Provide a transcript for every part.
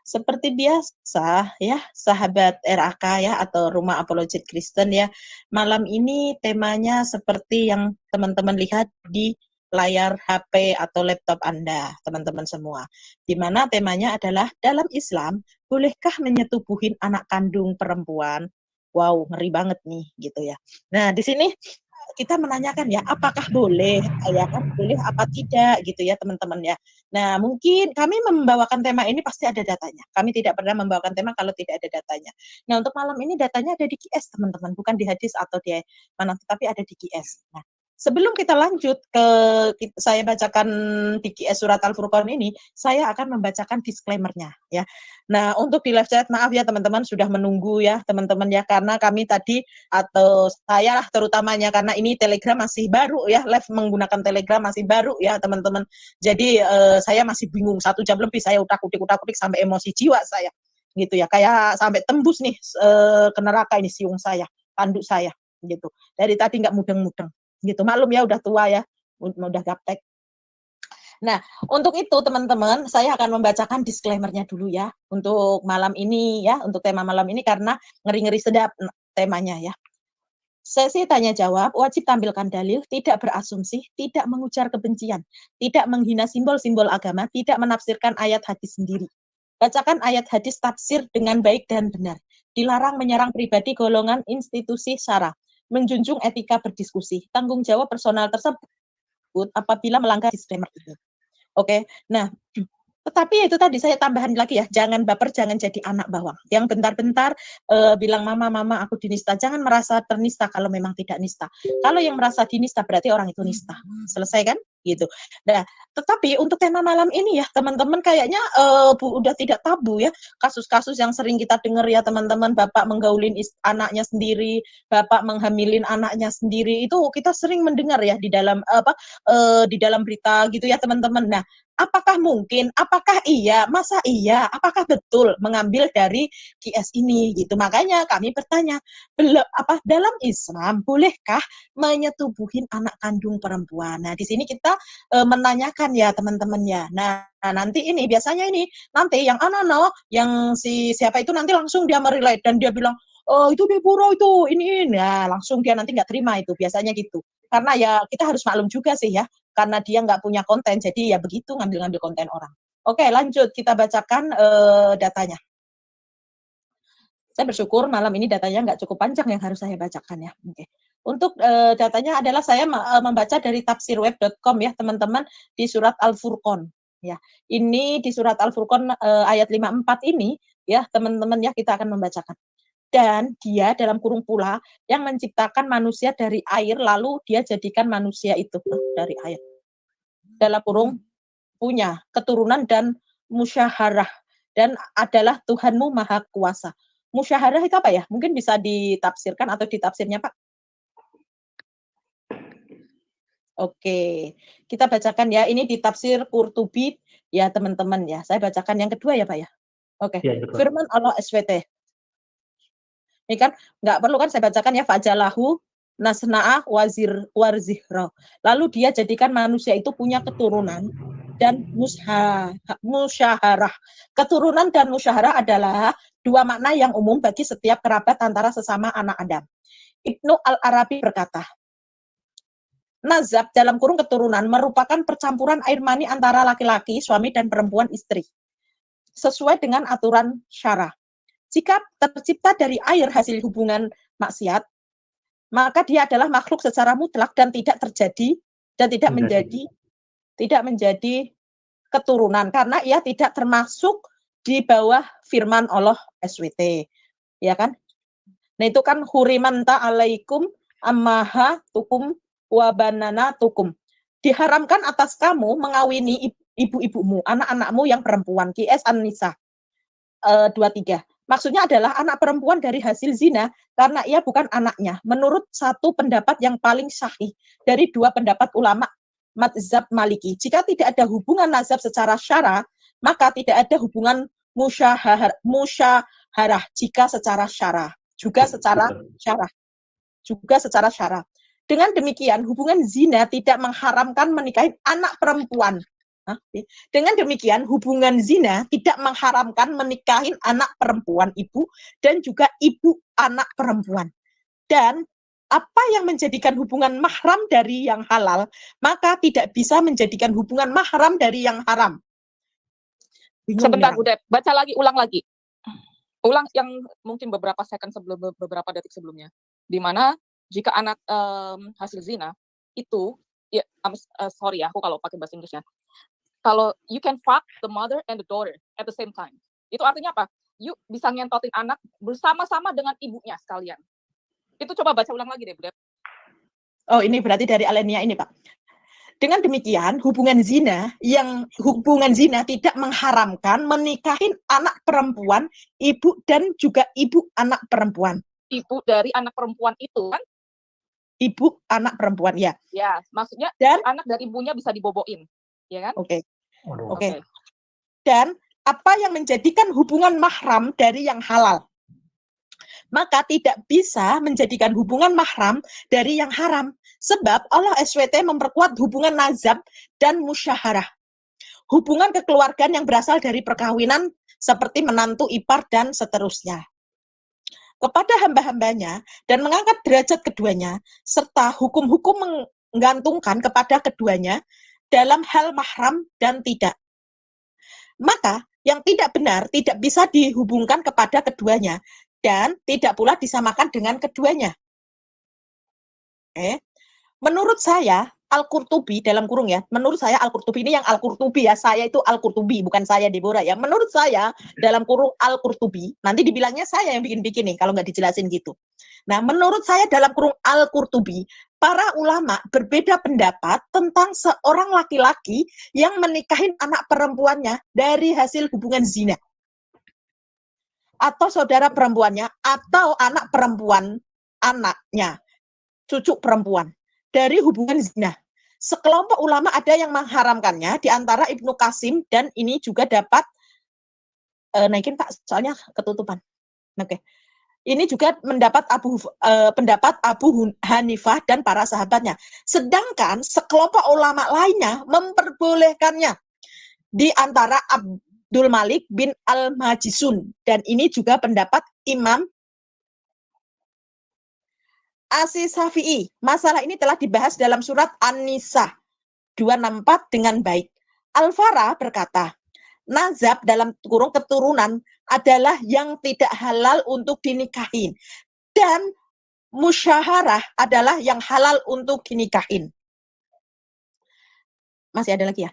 seperti biasa ya, sahabat RAK ya atau Rumah Apologet Kristen ya. Malam ini temanya seperti yang teman-teman lihat di layar HP atau laptop Anda, teman-teman semua. Di mana temanya adalah dalam Islam, bolehkah menyetubuhin anak kandung perempuan? Wow, ngeri banget nih gitu ya. Nah, di sini kita menanyakan ya, apakah boleh, ya kan, boleh apa tidak gitu ya teman-teman ya. Nah, mungkin kami membawakan tema ini pasti ada datanya. Kami tidak pernah membawakan tema kalau tidak ada datanya. Nah, untuk malam ini datanya ada di QS teman-teman, bukan di hadis atau di mana, tapi ada di QS. Nah, sebelum kita lanjut ke saya bacakan di QS surat Al-Furqan ini, saya akan membacakan disclaimer-nya ya. Nah, untuk di live chat maaf ya teman-teman sudah menunggu ya teman-teman ya, karena kami tadi atau saya lah terutamanya karena ini Telegram masih baru ya, live menggunakan Telegram masih baru ya teman-teman. Jadi saya masih bingung, 1 jam lebih saya utak-utik sampai emosi jiwa saya gitu ya, kayak sampai tembus nih ke neraka ini siung saya, tanduk saya gitu. Dari tadi nggak mudeng-mudeng gitu. Maklum ya udah tua ya, udah gaptek. Nah, untuk itu teman-teman, saya akan membacakan disclaimer-nya dulu ya untuk malam ini ya, untuk tema malam ini karena ngeri-ngeri sedap temanya ya. Sesi tanya jawab wajib tampilkan dalil, tidak berasumsi, tidak mengujar kebencian, tidak menghina simbol-simbol agama, tidak menafsirkan ayat hadis sendiri. Bacakan ayat hadis tafsir dengan baik dan benar. Dilarang menyerang pribadi, golongan, institusi, syara. Menjunjung etika berdiskusi. Tanggung jawab personal tersebut apabila melanggar disclaimer itu. Oke, nah tetapi itu tadi saya tambahan lagi ya, jangan baper, jangan jadi anak bawang. Yang bentar-bentar bilang mama aku dinista, jangan merasa ternista kalau memang tidak nista. Kalau yang merasa dinista berarti orang itu nista. Selesai kan? Gitu. Nah, tetapi untuk tema malam ini ya teman-teman kayaknya udah tidak tabu ya. Kasus-kasus yang sering kita dengar ya teman-teman, bapak menggaulin anaknya sendiri, bapak menghamilin anaknya sendiri, itu kita sering mendengar ya di dalam di dalam berita gitu ya teman-teman. Nah, apakah mungkin, apakah iya, masa iya, apakah betul mengambil dari QS ini gitu. Makanya kami bertanya, dalam Islam bolehkah menyetubuhin anak kandung perempuan? Nah, di sini kita menanyakan ya teman-teman ya. Nah, nanti ini biasanya ini nanti yang yang si siapa itu nanti langsung dia merelate dan dia bilang, "Oh, itu Deborah itu, ini." Nah, langsung dia nanti nggak terima itu, biasanya gitu. Karena ya kita harus maklum juga sih ya, karena dia nggak punya konten, jadi ya begitu ngambil-ngambil konten orang. Oke, lanjut kita bacakan datanya. Saya bersyukur malam ini datanya nggak cukup panjang yang harus saya bacakan ya. Oke. Untuk datanya adalah saya membaca dari tafsirweb.com ya teman-teman, di surat Al-Furqan ya. Ini di surat Al-Furqan ayat 54 ini ya teman-teman ya, kita akan membacakan. Dan dia dalam kurung pula yang menciptakan manusia dari air, lalu dia jadikan manusia itu dari air. Dalam kurung punya keturunan dan musyaharah, dan adalah Tuhanmu maha kuasa. Musyaharah itu apa ya? Mungkin bisa ditafsirkan atau ditafsirnya Pak? Oke, kita bacakan ya. Ini di tafsir Qurtubi ya teman-teman ya. Saya bacakan yang kedua ya Pak ya. Oke, Ya, betul. firman Allah SWT. Ini kan nggak perlu kan saya bacakan ya, fajalahu nasna'ah warzihra. Lalu dia jadikan manusia itu punya keturunan dan musyaharah. Keturunan dan musyaharah adalah dua makna yang umum bagi setiap kerabat antara sesama anak Adam. Ibnu Al-Arabi berkata, nazab dalam kurung keturunan merupakan percampuran air mani antara laki-laki, suami dan perempuan istri. Sesuai dengan aturan syara. Jika tercipta dari air hasil hubungan maksiat, maka dia adalah makhluk secara mutlak dan tidak terjadi dan tidak menjadi keturunan karena ia tidak termasuk di bawah firman Allah SWT. Ya kan? Nah, itu kan huriman ta'alaikum ammaha tukum wa banana tukum. Diharamkan atas kamu mengawini ibu-ibumu, anak-anakmu yang perempuan. QS An-Nisa 23. Maksudnya adalah anak perempuan dari hasil zina karena ia bukan anaknya. Menurut satu pendapat yang paling sahih dari dua pendapat ulama mazhab Maliki. Jika tidak ada hubungan nazab secara syara, maka tidak ada hubungan musyaharah jika secara syara. Juga secara syara. Dengan demikian, hubungan zina tidak mengharamkan menikahi anak perempuan. Dengan demikian, hubungan zina tidak mengharamkan menikahin anak perempuan ibu dan juga ibu anak perempuan. Dan apa yang menjadikan hubungan mahram dari yang halal, maka tidak bisa menjadikan hubungan mahram dari yang haram. Bingung Sebentar, ya? Bu Dep, baca lagi, ulang lagi. Ulang yang mungkin beberapa detik sebelumnya. Di mana jika anak hasil zina itu, ya, sorry ya, aku kalau pakai bahasa Inggrisnya. Kalau you can fuck the mother and the daughter at the same time. Itu artinya apa? You bisa ngentotin anak bersama-sama dengan ibunya sekalian. Itu coba baca ulang lagi deh, Bu Dep. Oh, ini berarti dari Alenia ini, Pak. Dengan demikian, hubungan zina tidak mengharamkan menikahin anak perempuan, ibu dan juga ibu anak perempuan. Ibu dari anak perempuan itu kan? Ibu anak perempuan, ya. Ya, maksudnya anak dari ibunya bisa diboboin, ya kan? Oke. Oke. Dan apa yang menjadikan hubungan mahram dari yang halal? Maka tidak bisa menjadikan hubungan mahram dari yang haram. Sebab Allah SWT memperkuat hubungan nazab dan musyaharah. Hubungan kekeluargaan yang berasal dari perkawinan seperti menantu, ipar, dan seterusnya. Kepada hamba-hambanya dan mengangkat derajat keduanya, serta hukum-hukum menggantungkan kepada keduanya dalam hal mahram dan tidak. Maka yang tidak benar tidak bisa dihubungkan kepada keduanya dan tidak pula disamakan dengan keduanya. Menurut saya, Al-Qurtubi dalam kurung ya, menurut saya Al-Qurtubi ini yang Al-Qurtubi ya, saya itu Al-Qurtubi, bukan saya Deborah ya. Menurut saya dalam kurung Al-Qurtubi, nanti dibilangnya saya yang bikin-bikin nih kalau nggak dijelasin gitu. Nah, menurut saya dalam kurung Al-Qurtubi, para ulama berbeda pendapat tentang seorang laki-laki yang menikahin anak perempuannya dari hasil hubungan zina. Atau saudara perempuannya, atau anak perempuan anaknya, cucu perempuan, dari hubungan zina. Sekelompok ulama ada yang mengharamkannya, di antara Ibnu Qasim, dan ini juga dapat, naikin Pak, soalnya ketutupan. Oke. Ini juga pendapat Abu Hanifah dan para sahabatnya. Sedangkan sekelompok ulama lainnya memperbolehkannya. Di antara Abdul Malik bin Al-Majisun. Dan ini juga pendapat Imam As-Syafi'i. Masalah ini telah dibahas dalam surat An-Nisa 264 dengan baik. Al-Farah berkata, nazab dalam kurung keturunan adalah yang tidak halal untuk dinikahin. Dan musyaharah adalah yang halal untuk dinikahin. Masih ada lagi ya?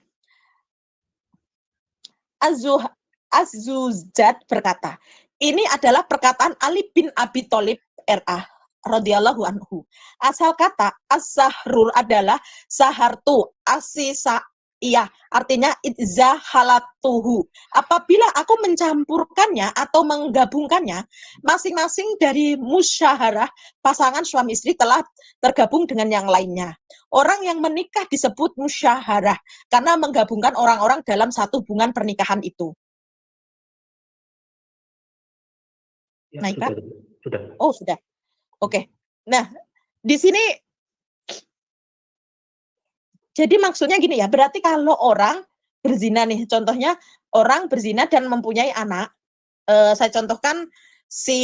Az-Zujad berkata, ini adalah perkataan Ali bin Abi Thalib R.A. radhiyallahu anhu. Asal kata as-sahrul adalah sahartu asisa, iya, artinya idza halatuhu. Apabila aku mencampurkannya atau menggabungkannya, masing-masing dari musyaharah pasangan suami istri telah tergabung dengan yang lainnya. Orang yang menikah disebut musyaharah karena menggabungkan orang-orang dalam satu hubungan pernikahan itu. Ya, Naik, Pak? Sudah. Oh, sudah. Oke. Nah, di sini jadi maksudnya gini ya, berarti kalau orang berzina nih, contohnya orang berzina dan mempunyai anak, saya contohkan si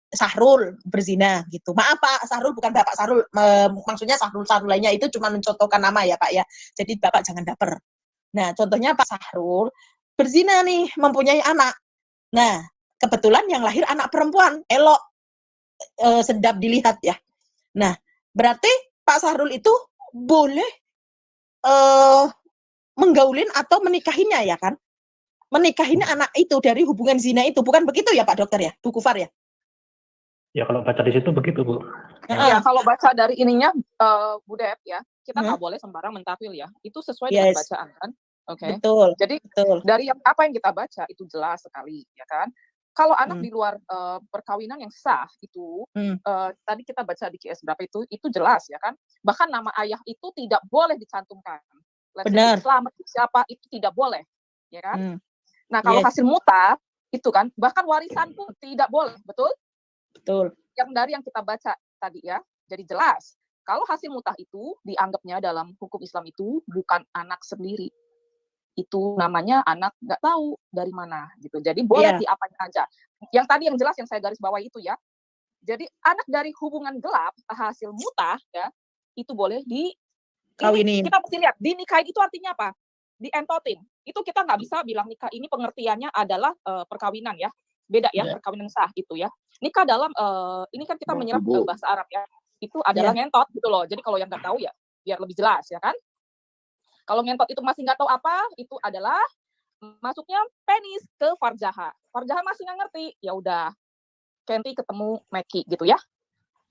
Sahrul berzina gitu. Maaf Pak, Sahrul bukan Bapak Sahrul, maksudnya Sahrul lainnya itu cuma mencontohkan nama ya Pak ya. Jadi Bapak jangan baper. Nah, contohnya Pak Sahrul berzina nih, mempunyai anak. Nah, kebetulan yang lahir anak perempuan, elok, sedap dilihat ya. Nah, berarti Pak Sahrul itu boleh menggaulin atau menikahinya ya kan? Menikahinya anak itu dari hubungan zina itu, bukan begitu ya Pak Dokter ya, Bu Kufar ya? Ya kalau baca di situ begitu Bu. Ya kalau baca dari ininya Bu Dep ya, kita nggak boleh sembarang mentafsir ya. Itu sesuai dengan bacaan kan? Oke. Betul. Jadi betul. Dari apa yang kita baca itu jelas sekali ya kan? Kalau anak di luar perkawinan yang sah itu tadi kita baca di QS berapa itu jelas ya kan? Bahkan nama ayah itu tidak boleh dicantumkan. Benar. Selamat siapa itu tidak boleh, ya kan? Nah kalau Yes. hasil muta itu kan bahkan warisan pun tidak boleh, betul? Betul. Yang dari yang kita baca tadi ya, jadi jelas. Kalau hasil mutah itu dianggapnya dalam hukum Islam itu bukan anak sendiri, itu namanya anak nggak tahu dari mana gitu. Jadi boleh Iya. diapain aja. Yang tadi yang jelas yang saya garis bawahi itu ya. Jadi anak dari hubungan gelap hasil mutah ya itu boleh ini Kawinin. kita mesti lihat dinikahin itu artinya apa? Dientotin. Itu kita nggak bisa bilang nikah ini pengertiannya adalah perkawinan ya. Beda ya, Iya. perkawinan sah gitu ya. Nikah dalam ini kan kita menyerap Ibu. bahasa Arab ya. Itu adalah ngentot gitu loh. Jadi kalau yang nggak tahu ya biar lebih jelas ya kan. Kalau ngentot itu masih nggak tahu apa, itu adalah masuknya penis ke farjaha. Farjaha masih nggak ngerti, ya udah Kenti ketemu Meki gitu ya.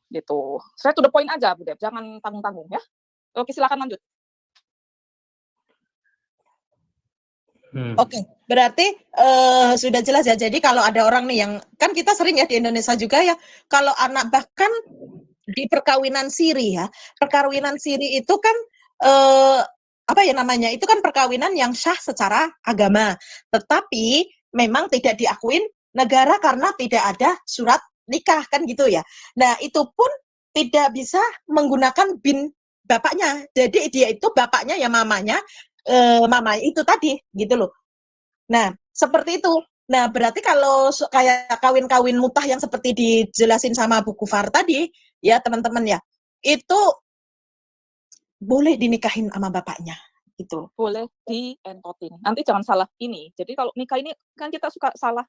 Gitu. Saya to the point aja, Bu Dep. Jangan tanggung-tanggung ya. Oke, silakan lanjut. Oke, berarti sudah jelas ya. Jadi kalau ada orang nih yang kan kita sering ya di Indonesia juga ya, kalau anak bahkan di perkawinan siri ya, perkawinan siri itu kan apa ya namanya? Itu kan perkawinan yang sah secara agama, tetapi memang tidak diakuin negara karena tidak ada surat nikah kan gitu ya. Nah itu pun tidak bisa menggunakan bin bapaknya. Jadi dia itu bapaknya ya mamanya. Mama itu tadi gitu loh. Nah, seperti itu. Nah, berarti kalau kayak kawin-kawin mutah yang seperti dijelasin sama Bu Kufar tadi, ya teman-teman ya, itu boleh dinikahin sama bapaknya gitu. Boleh dientotin. Nanti jangan salah ini. Jadi kalau nikah ini kan kita suka salah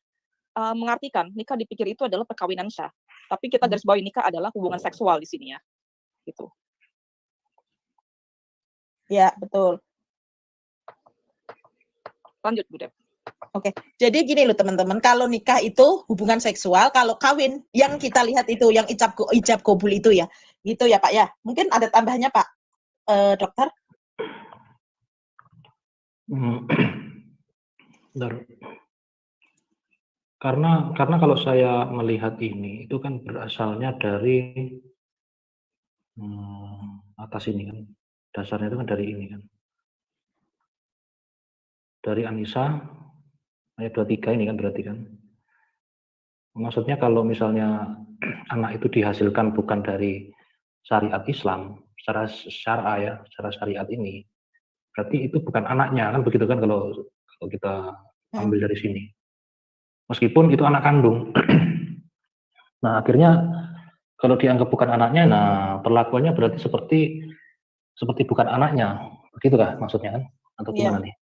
mengartikan nikah dipikir itu adalah perkawinan syah. Tapi kita garis bawahi nikah adalah hubungan seksual di sini ya. Gitu. Ya, betul. Lanjut, Bu Dep. Oke, jadi gini loh teman-teman, kalau nikah itu hubungan seksual, kalau kawin yang kita lihat itu yang ijab kabul itu ya, gitu ya Pak ya. Mungkin ada tambahannya Pak, dokter? Bentar. Karena kalau saya melihat ini itu kan berasalnya dari atas ini kan, dasarnya itu kan dari ini kan, dari An-Nisa ayat 23 ini kan berarti kan. Maksudnya kalau misalnya anak itu dihasilkan bukan dari syariat Islam, secara syara ya, secara syariat ini, berarti itu bukan anaknya kan begitu kan kalau kita ambil dari sini. Meskipun itu anak kandung. Nah, akhirnya kalau dianggap bukan anaknya, nah perlakuannya berarti seperti bukan anaknya. Begitu kah maksudnya kan? Atau gimana nih?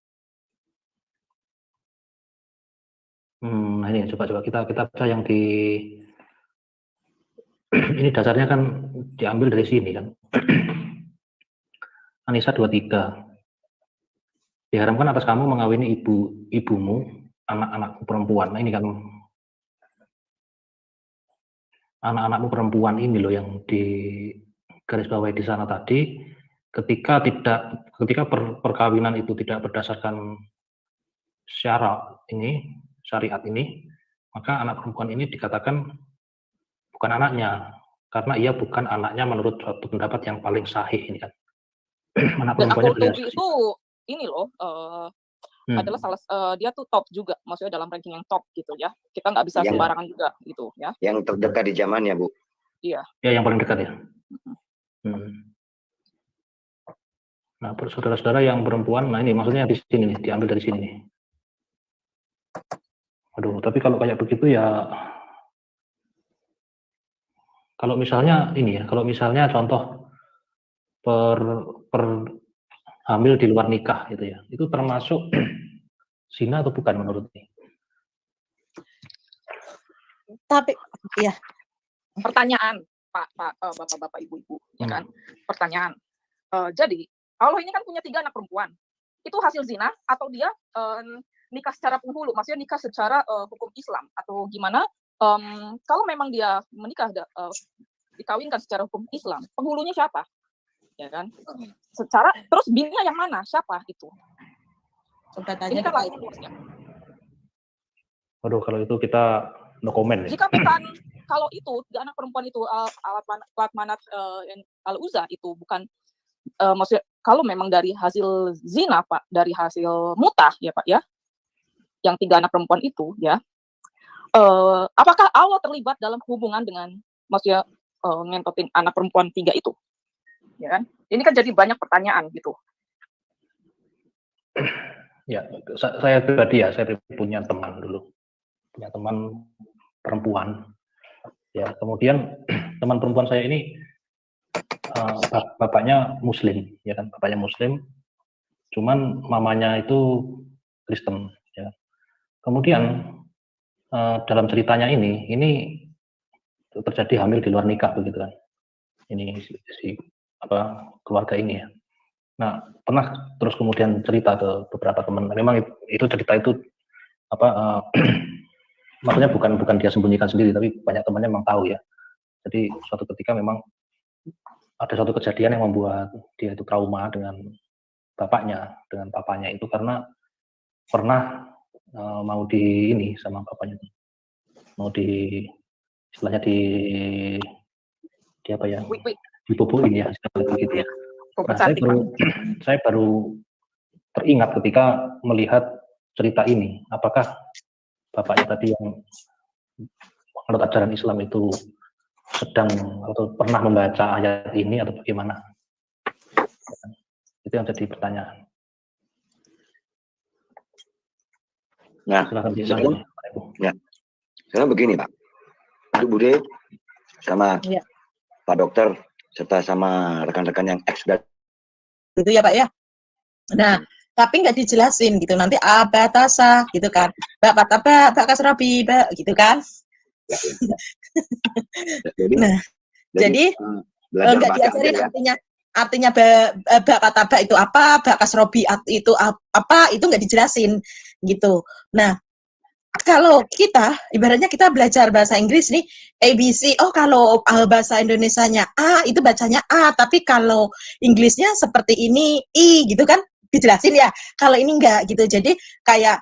Nah ini coba kita baca yang di ini dasarnya kan diambil dari sini kan. An-Nisa 23. Diharamkan atas kamu mengawini ibumu, anak-anakmu perempuan. Nah ini kan anak-anakmu perempuan ini loh yang di garis bawah di sana tadi, ketika perkawinan itu tidak berdasarkan syariat ini, maka anak perempuan ini dikatakan bukan anaknya, karena ia bukan anaknya menurut suatu pendapat yang paling sahih ini kan. Anak perempuannya itu ini loh adalah dia tuh top juga, maksudnya dalam ranking yang top gitu ya. Kita nggak bisa sembarangan juga gitu ya. Yang terdekat di zamannya, Bu. Iya. Ya, yang paling dekat ya. Nah, saudara-saudara yang perempuan, nah ini maksudnya di sini nih, diambil dari sini nih. Aduh, tapi kalau kayak begitu ya, kalau misalnya ini ya, kalau misalnya contoh hamil di luar nikah gitu ya, itu termasuk zina atau bukan menurut ini? Tapi ya. Pertanyaan Pak Bapak Ibu ya kan? Pertanyaan. Jadi Allah ini kan punya 3 anak perempuan. Itu hasil zina atau dia nikah secara penghulu? Maksudnya nikah secara hukum Islam atau gimana? Kalau memang dia menikah dikawinkan secara hukum Islam, penghulunya siapa? Ya kan? Secara terus binnya yang mana? Siapa itu? Coba Ini tanya kan lain bosnya. Waduh, kalau itu kita no comment. Jika bukan kalau itu 3 anak perempuan itu alat manat al-Uzza itu bukan maksudnya kalau memang dari hasil zina Pak, dari hasil mutah ya Pak ya, yang 3 anak perempuan itu ya, apakah Allah terlibat dalam hubungan dengan maksudnya ngentotin anak perempuan 3 itu? Ya kan? Ini kan jadi banyak pertanyaan gitu. Ya, saya pribadi ya, saya punya teman dulu, punya teman perempuan. Ya, kemudian teman perempuan saya ini bapaknya Muslim, ya kan, bapaknya Muslim, cuman mamanya itu Kristen. Ya. Kemudian dalam ceritanya ini terjadi hamil di luar nikah begitu kan. Ini si keluarga ini ya. Nah, pernah terus kemudian cerita ke beberapa teman. Memang itu cerita itu maksudnya bukan dia sembunyikan sendiri, tapi banyak temannya memang tahu ya. Jadi suatu ketika memang ada suatu kejadian yang membuat dia itu trauma dengan bapaknya, dengan papanya itu karena pernah mau di ini sama bapaknya, mau di istilahnya di apa ya, dipupuin ya, begitu ya. Nah, saya baru teringat ketika melihat cerita ini, apakah bapaknya tadi yang menurut ajaran Islam itu sedang atau pernah membaca ayat ini atau bagaimana? Itu yang jadi pertanyaan. Nah, sekarang begini Pak, Ibu Bude sama Pak Dokter serta sama rekan-rekan yang ex dan gitu ya Pak ya. Nah, tapi nggak dijelasin gitu, nanti abatasa gitu kan, Mbak Kasrobi, Mbak gitu kan. Jadi nggak diajarin artinya Mbak Pataba itu apa, Mbak Kasrobi itu apa, itu nggak dijelasin gitu. Nah, kalau kita, ibaratnya kita belajar bahasa Inggris nih, ABC, oh kalau bahasa Indonesianya A, itu bacanya A, tapi kalau Inggrisnya seperti ini, I, gitu kan, dijelasin ya. Kalau ini enggak, gitu. Jadi kayak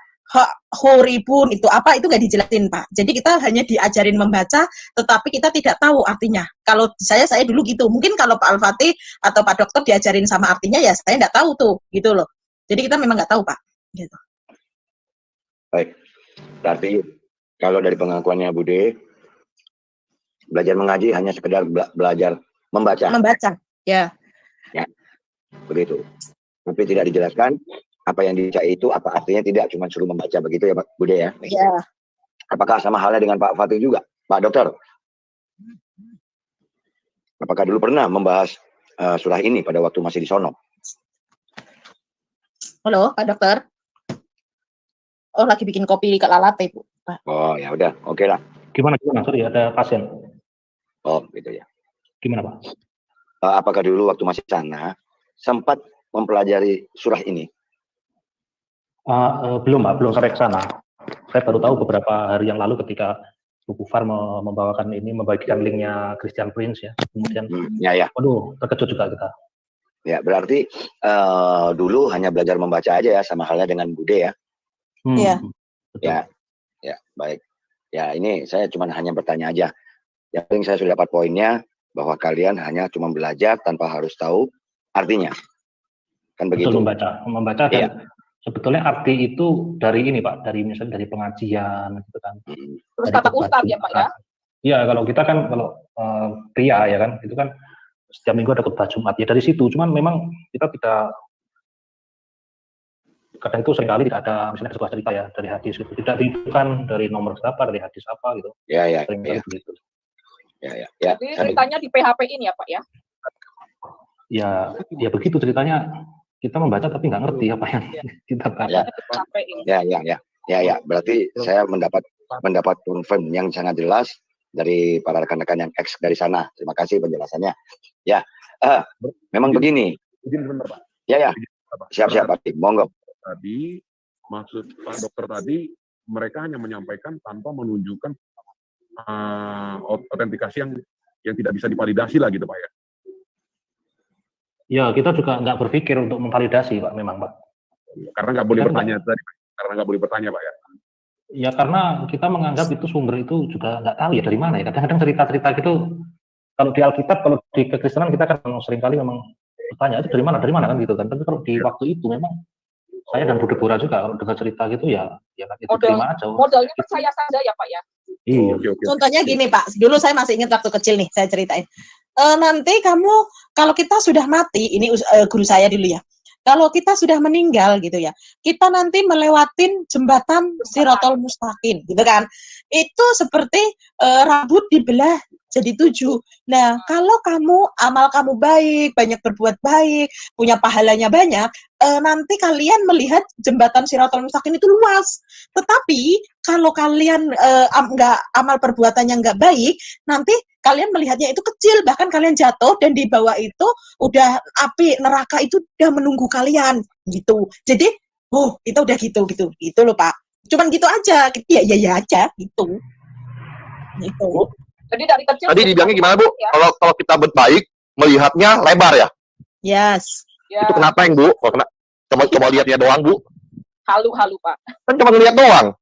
horibun, itu apa, itu enggak dijelasin, Pak. Jadi kita hanya diajarin membaca, tetapi kita tidak tahu artinya. Kalau saya dulu gitu. Mungkin kalau Pak Al-Fatih atau Pak Dokter diajarin sama artinya, ya saya enggak tahu tuh, gitu loh. Jadi kita memang enggak tahu, Pak. Gitu. Baik. Berarti kalau dari pengakuannya Bude, belajar mengaji hanya sekedar belajar membaca. Membaca, ya. Ya, begitu. Tapi tidak dijelaskan apa yang dibaca itu apa artinya, tidak cuma suruh membaca begitu ya Pak Bude ya. Ya. Apakah sama halnya dengan Pak Fatih juga, Pak Dokter? Apakah dulu pernah membahas surah ini pada waktu masih di sono? Halo, Pak Dokter. Oh, lagi bikin kopi ke lalate, Bu. Oh, ya udah, oke lah. Gimana? Sorry, ada pasien. Oh, gitu ya. Gimana, Pak? Apakah dulu waktu masih sana sempat mempelajari surah ini? Belum, Pak. Belum sampai ke sana. Saya baru tahu beberapa hari yang lalu ketika Bu Kufar membagikan linknya Christian Prince ya. Kemudian, waduh, terkejut juga kita. Ya, berarti dulu hanya belajar membaca aja ya, sama halnya dengan Bude ya. Iya. Ya, baik. Ya, ini saya cuma hanya bertanya aja. Yang penting saya sudah dapat poinnya bahwa kalian hanya cuma belajar tanpa harus tahu artinya. Kan begitu. Betul, membaca dan sebetulnya arti itu dari ini Pak, misalnya dari pengajian gitu kan. Terus kata ustaz ya Pak ya? Iya, kalau kita kan pria ya kan, itu kan setiap minggu ada khutbah Jumat ya dari situ. Cuman memang kita tidak, kadang itu seringkali tidak ada misalnya sebuah cerita ya dari hadis gitu. Tidak ditentukan dari nomor berapa, dari hadis apa gitu. Ya. Begitu. Ya. Jadi ceritanya di PHP ini ya Pak ya? Ya begitu ceritanya. Kita membaca tapi nggak ngerti apa yang kita baca. Ya. Berarti saya mendapat confirm yang sangat jelas dari para rekan-rekan yang ex dari sana. Terima kasih penjelasannya. Ya, memang begini. Ya. Siap Pak. Monggo. Tadi maksud Pak Dokter tadi mereka hanya menyampaikan tanpa menunjukkan autentikasi yang tidak bisa divalidasi lah gitu Pak ya. Ya, kita juga nggak berpikir untuk memvalidasi Pak, memang Pak. Karena nggak boleh bertanya tadi, karena nggak boleh bertanya Pak ya. Ya karena kita menganggap itu sumber itu juga nggak tahu ya dari mana ya. Kadang-kadang cerita-cerita gitu, kalau di Alkitab, kalau di kekristenan kita kan seringkali memang bertanya itu dari mana kan gitu kan. Tapi kalau di waktu itu memang saya dan Bu Deborah juga kalau dengar cerita gitu ya itu terima aja. Modalnya percaya saja ya Pak ya. Iya. Contohnya gini Pak, dulu saya masih ingat waktu kecil nih, saya ceritain. Nanti kamu kalau kita sudah mati, ini guru saya dulu ya. kalau kita sudah meninggal gitu ya, kita nanti melewatin jembatan Shirathul Mustaqim gitu kan. Itu seperti rambut dibelah jadi 7. Nah, kalau amal kamu baik, banyak berbuat baik, punya pahalanya banyak, nanti kalian melihat jembatan Shirathul Mustaqim itu luas. Tetapi kalau kalian amal perbuatannya nggak baik, nanti kalian melihatnya itu kecil, bahkan kalian jatuh dan di bawah itu udah api neraka itu udah menunggu kalian gitu. Jadi, itu udah gitu loh Pak. Cuman gitu aja, ya aja gitu. Gitu. Jadi dari kecil. Tadi dibilangnya gimana Bu? Ya. Kalau kita baik melihatnya lebar ya? Yes. Ya. Itu kenapa yang Bu? Coba lihatnya doang Bu. Halu Pak. Kan cuma ngeliat doang.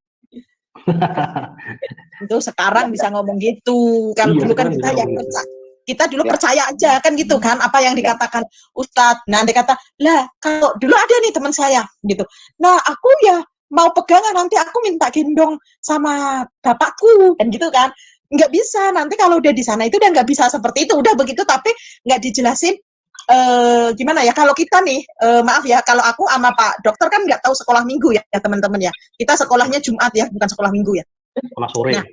Itu sekarang bisa ngomong gitu. Kalau dulu kan kita dulu percaya aja kan gitu kan apa yang dikatakan Ustadz. Nanti kata, lah kalau dulu ada nih teman saya gitu. Nah aku ya mau pegangan, nanti aku minta gendong sama bapakku kan gitu kan. Nggak bisa, nanti kalau udah di sana itu udah nggak bisa seperti itu, udah begitu tapi nggak dijelasin. Gimana ya kalau kita nih maaf ya, kalau aku sama Pak Dokter kan nggak tahu sekolah minggu ya teman-teman ya, kita sekolahnya Jumat ya, bukan sekolah minggu ya, Sekolah sore. Nah,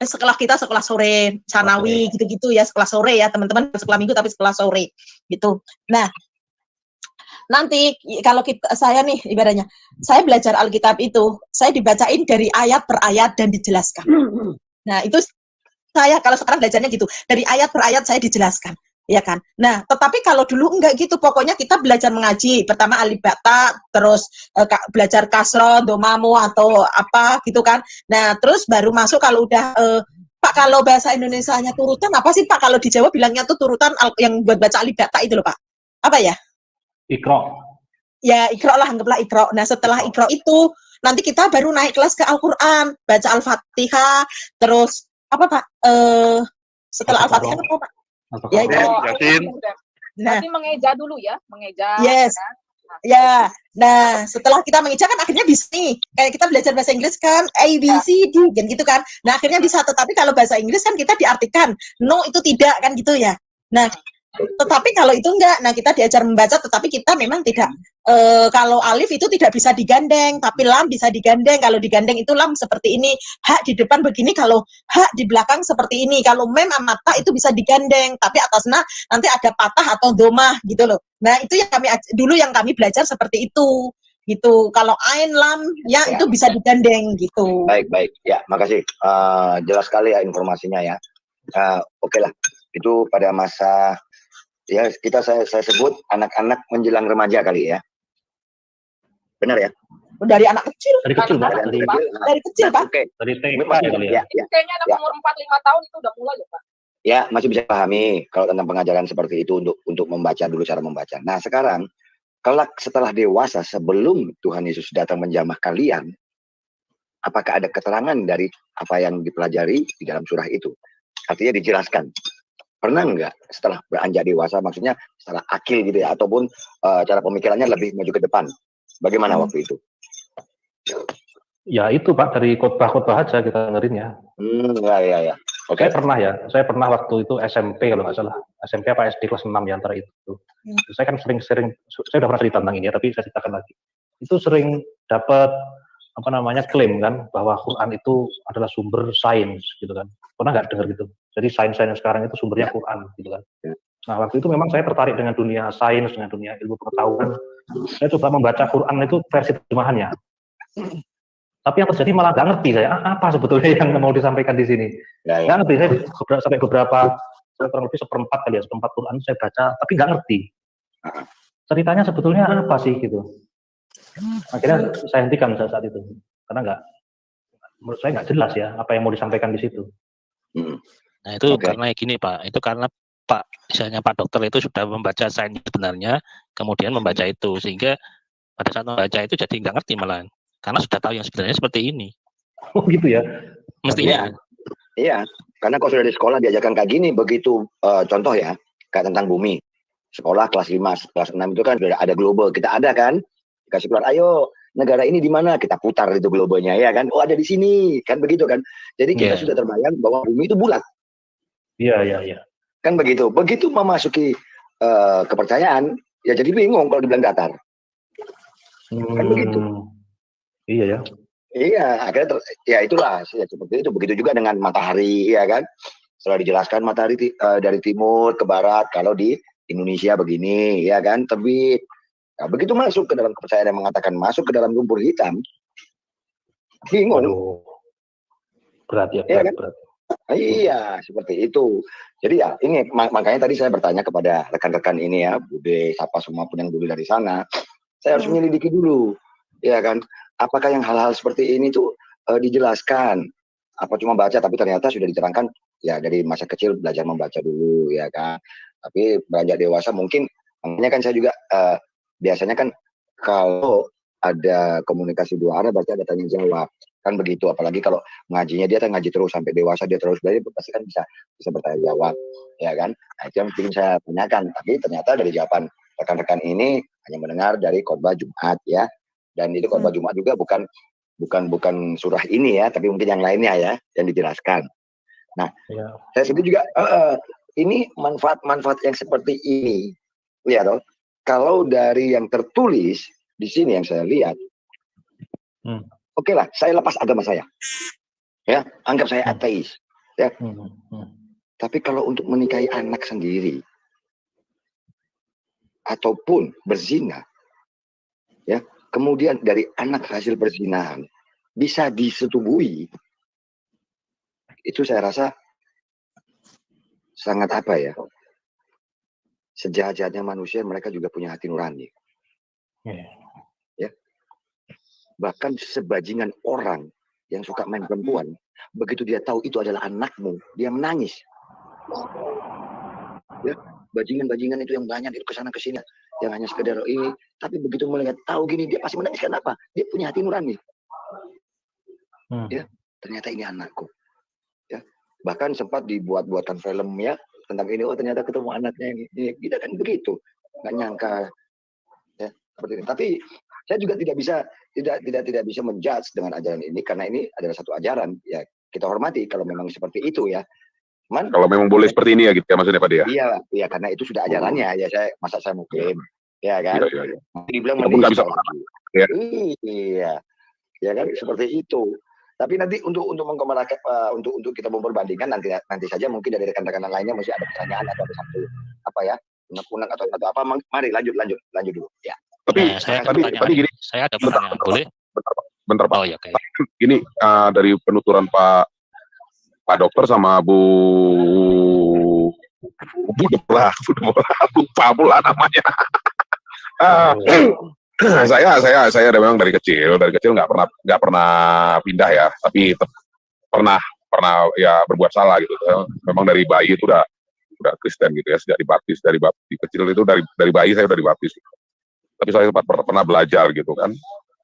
sekolah sore Sanawi gitu-gitu ya, sekolah sore ya teman-teman, sekolah minggu tapi sekolah sore gitu. Nah nanti kalau saya nih ibaratnya saya belajar Alkitab itu saya dibacain dari ayat per ayat dan dijelaskan. Nah itu saya kalau sekarang belajarnya gitu, dari ayat per ayat saya dijelaskan. Ya kan. Nah, tetapi kalau dulu enggak gitu, pokoknya kita belajar mengaji. Pertama alif bata, terus belajar kasro, domamu atau apa gitu kan. Nah, terus baru masuk kalau udah Pak, kalau bahasa Indonesianya turutan apa sih Pak? Kalau di Jawa bilangnya tuh turutan yang buat baca alif bata itu loh Pak. Apa ya? Iqra. Ya, Iqra lah, anggaplah Iqra. Nah, setelah Iqra itu nanti kita baru naik kelas ke Al-Qur'an, baca Al-Fatihah, terus apa Pak? Setelah Al-Fatihah apa Pak? Ya, Nanti mengeja dulu ya, mengeja. Yes. Kan? Ya, nah setelah kita mengeja kan akhirnya bisa nih, kayak kita belajar bahasa Inggris kan, A, B, C, D, kan gitu kan. Nah akhirnya bisa, tetapi kalau bahasa Inggris kan kita diartikan, no itu tidak kan gitu ya. Nah, tetapi kalau itu enggak, nah kita diajar membaca, tetapi kita memang tidak, kalau alif itu tidak bisa digandeng, tapi lam bisa digandeng. Kalau digandeng itu lam seperti ini, hak di depan begini, kalau hak di belakang seperti ini. Kalau mem sama ta itu bisa digandeng, tapi atasnya nanti ada patah atau domah gitu loh. Nah itu yang kami belajar seperti itu gitu. Kalau ain lam ya itu bisa digandeng gitu. Baik ya, makasih, jelas sekali ya informasinya ya. Oke lah, itu pada masa ya saya sebut anak-anak menjelang remaja kali ya. Benar ya? Dari anak kecil. Dari kecil, Pak. Dari kecil, Pak. Oke. Dari TK kali ya. Kayaknya anak umur 4-5 tahun itu udah mulai ya, Pak. Ya, masih bisa pahami kalau tentang pengajaran seperti itu untuk membaca dulu, cara membaca. Nah, sekarang kalau setelah dewasa, sebelum Tuhan Yesus datang menjamah kalian, apakah ada keterangan dari apa yang dipelajari di dalam surah itu? Artinya dijelaskan. Pernah nggak setelah beranjak dewasa, maksudnya setelah akil gitu ya, ataupun cara pemikirannya lebih maju ke depan? Bagaimana waktu itu? Ya itu Pak, dari khotbah-khotbah aja kita dengerin ya. Ya. Oke. Saya pernah waktu itu SMP kalau nggak salah, SMP apa SD kelas 6 ya antara itu. Saya kan sering, saya udah pernah cerita tentang ini ya, tapi saya ceritakan lagi. Itu sering dapat klaim kan bahwa Quran itu adalah sumber sains gitu kan. Pernah nggak dengar gitu? Jadi sains sekarang itu sumbernya Quran gitu kan. Nah waktu itu memang saya tertarik dengan dunia sains, dengan dunia ilmu pengetahuan. Saya coba membaca Quran itu versi terjemahannya. Tapi yang terjadi malah nggak ngerti saya apa sebetulnya yang mau disampaikan di sini. Nggak ngerti, saya sampai kurang lebih seperempat Quran saya baca, tapi nggak ngerti. Ceritanya sebetulnya apa sih gitu. Akhirnya saya hentikan saat itu, karena menurut saya nggak jelas ya apa yang mau disampaikan di situ. Nah itu karena gini Pak, itu karena misalnya Pak Dokter itu sudah membaca sains sebenarnya, kemudian membaca itu, sehingga pada saat membaca itu jadi nggak ngerti malah, karena sudah tahu yang sebenarnya seperti ini. Oh gitu ya? Mestinya. Iya, karena kalau sudah di sekolah diajarkan kayak gini, begitu contoh ya, kayak tentang bumi. Sekolah kelas 5, kelas 6 itu kan sudah ada global, kita ada kan? Dikasih keluar, ayo negara ini di mana? Kita putar itu globalnya ya kan? Oh ada di sini, kan begitu kan? Jadi kita sudah terbayang bahwa bumi itu bulat. Iya. Kan begitu. Begitu memasuki kepercayaan, ya jadi bingung kalau dibilang datar. Kan begitu. Iya ya. Iya, akhirnya ya itulah ya, seperti itu. Begitu juga dengan matahari, ya kan? Setelah dijelaskan matahari dari timur ke barat, kalau di Indonesia begini, ya kan? Terbit. Nah, begitu masuk ke dalam kepercayaan yang mengatakan masuk ke dalam lumpur hitam, bingung. Waduh. Berat ya, Iya berat, kan? berat. Iya, seperti itu. Jadi ya ini makanya tadi saya bertanya kepada rekan-rekan ini ya, Bude, siapa semua pun yang dulu dari sana, saya harus menyelidiki dulu, ya kan? Apakah yang hal-hal seperti ini tuh dijelaskan? Apa cuma baca tapi ternyata sudah diterangkan ya dari masa kecil belajar membaca dulu, ya kan? Tapi beranjak dewasa mungkin, makanya kan saya juga biasanya kan kalau ada komunikasi dua arah berarti ada tanya jawab. Kan begitu, apalagi kalau ngajinya dia kan ngaji terus sampai dewasa, dia terus belajar pasti kan bisa bertanya jawab, ya kan? Nah, itu yang ingin saya tanyakan, tapi ternyata dari jawaban rekan-rekan ini hanya mendengar dari khotbah Jumat ya, dan itu khotbah Jumat juga bukan surah ini ya, tapi mungkin yang lainnya ya yang dijelaskan. Nah, Ya. saya sendiri juga ini manfaat-manfaat yang seperti ini, ya toh. Kalau dari yang tertulis di sini yang saya lihat, oke lah, saya lepas agama saya, ya, anggap saya ateis, ya. Tapi kalau untuk menikahi anak sendiri ataupun berzina, ya, kemudian dari anak hasil perzinahan bisa disetubui, itu saya rasa sangat apa ya? Sejahat-jahatnya manusia, mereka juga punya hati nurani. Ya. Bahkan sebajingan orang yang suka main perempuan, begitu dia tahu itu adalah anakmu, dia menangis. Ya, bajingan-bajingan itu yang banyak itu kesana kesini, yang hanya sekedar ini, tapi begitu melihat tahu gini dia pasti menangis. Kenapa? Dia punya hati nurani. Ya, ternyata ini anakku. Ya, bahkan sempat dibuat-buatkan film ya tentang ini. Oh, ternyata ketemu anaknya ini. Kita kan begitu, nggak nyangka ya seperti ini. Tapi saya juga tidak bisa menjudge dengan ajaran ini karena ini adalah satu ajaran ya, kita hormati kalau memang seperti itu ya. Cuman kalau memang boleh seperti ini ya gitu ya maksudnya Pak Dia. Iya, karena itu sudah ajarannya ya, saya mau klaim ya kan. Iya. Dibilang nggak bisa ya. Iya. Ya kan seperti itu. Tapi nanti untuk mengkomarakan untuk kita memperbandingkan nanti saja mungkin dari rekan-rekan lainnya masih ada pertanyaan atau ada satu apa ya unek-unek atau apa. Mari lanjut dulu ya. Tapi gini, saya ada pertanyaan, boleh? Bentar Pak. Oh ya, kayak. Gini dari penuturan Pak Dokter sama Bu Demola, lupa pula namanya. Saya memang dari kecil nggak pernah pindah ya, tapi pernah ya berbuat salah gitu. Memang dari bayi itu udah Kristen gitu ya, sejak dibaptis dari kecil itu dari bayi saya udah dibaptis. Tapi saya pernah belajar gitu kan.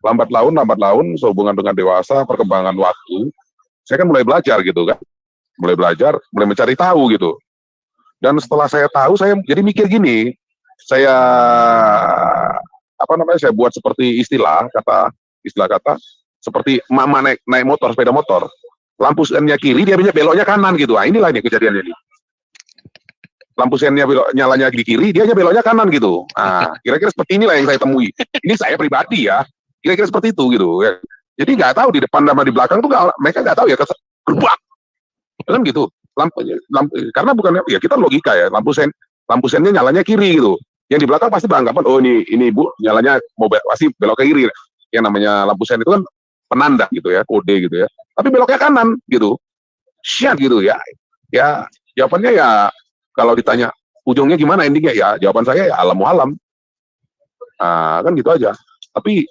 Lambat laun sehubungan dengan dewasa, perkembangan waktu, saya kan mulai belajar gitu kan. Mulai mencari tahu gitu. Dan setelah saya tahu, saya jadi mikir gini, saya buat seperti istilah kata seperti mama naik motor, sepeda motor, lampu sennya kiri, dia beloknya kanan gitu. Nah, inilah ini kejadiannya ini. Lampu sennya nyalanya di kiri, dia beloknya kanan gitu. Nah, kira-kira seperti inilah yang saya temui. Ini saya pribadi ya, kira-kira seperti itu gitu. Ya. Jadi nggak tahu di depan sama di belakang tuh mereka nggak tahu ya, gerbang kan gitu. Lampu karena bukan ya kita logika ya, lampu sennya nyalanya kiri gitu. Yang di belakang pasti beranggapan oh ini Bu nyalanya mau pasti belok ke kiri. Yang namanya lampu sen itu kan penanda gitu ya, kode gitu ya. Tapi beloknya kanan gitu. Siap gitu ya. Ya jawabannya ya kalau ditanya ujungnya gimana endingnya ya jawaban saya ya alam. Kan gitu aja. Tapi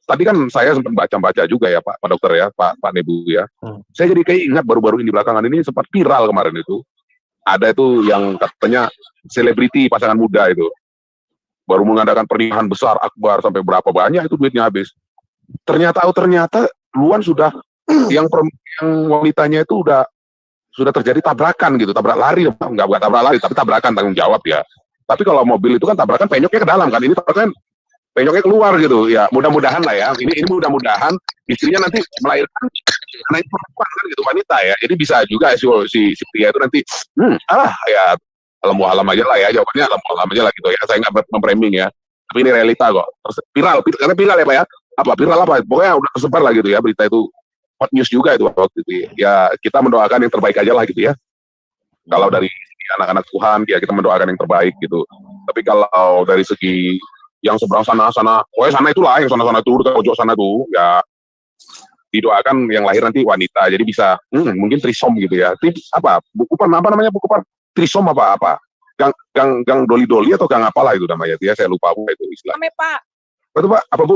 tadi kan saya sempat baca juga ya Pak Dokter ya, Pak Nebu ya. Saya jadi kayak ingat baru-baru ini belakangan ini sempat viral kemarin itu. Ada itu yang katanya selebriti pasangan muda itu. Baru mengadakan pernikahan besar akbar sampai berapa banyak itu duitnya habis. Ternyata duluan sudah yang wanitanya itu sudah terjadi tabrakan gitu, tabrak lari, bukan tabrak lari tapi tabrakan tanggung jawab ya. Tapi kalau mobil itu kan tabrakan penyoknya ke dalam kan, ini tabrakan penyoknya keluar gitu ya. Mudah-mudahan lah ya, ini mudah-mudahan istrinya nanti melahirkan anak itu perempuan kan gitu, wanita ya, jadi bisa juga si pria itu nanti ya alam aja lah ya, jawabannya alam aja lah gitu ya, saya nggak memframing ya. Tapi ini realita kok. Viral, karena viral ya Pak ya. Apa viral apa? Pokoknya udah tersebar lah gitu ya berita itu. Hot news juga itu waktu itu. Ya kita mendoakan yang terbaik aja lah gitu ya. Kalau dari segi anak-anak Tuhan, ya kita mendoakan yang terbaik gitu. Tapi kalau dari segi yang seberang sana, pokoknya sana itulah, yang sana tuh, pojok sana tuh, ya didoakan yang lahir nanti wanita. Jadi bisa, mungkin trisom gitu ya. Apa? Bukupan apa namanya bukupan? Trisom apa? Gang doli-doli atau gang apalah itu namanya. Ya saya lupa apa itu istilah. Namanya Pak. Itu Pak, apa Bu?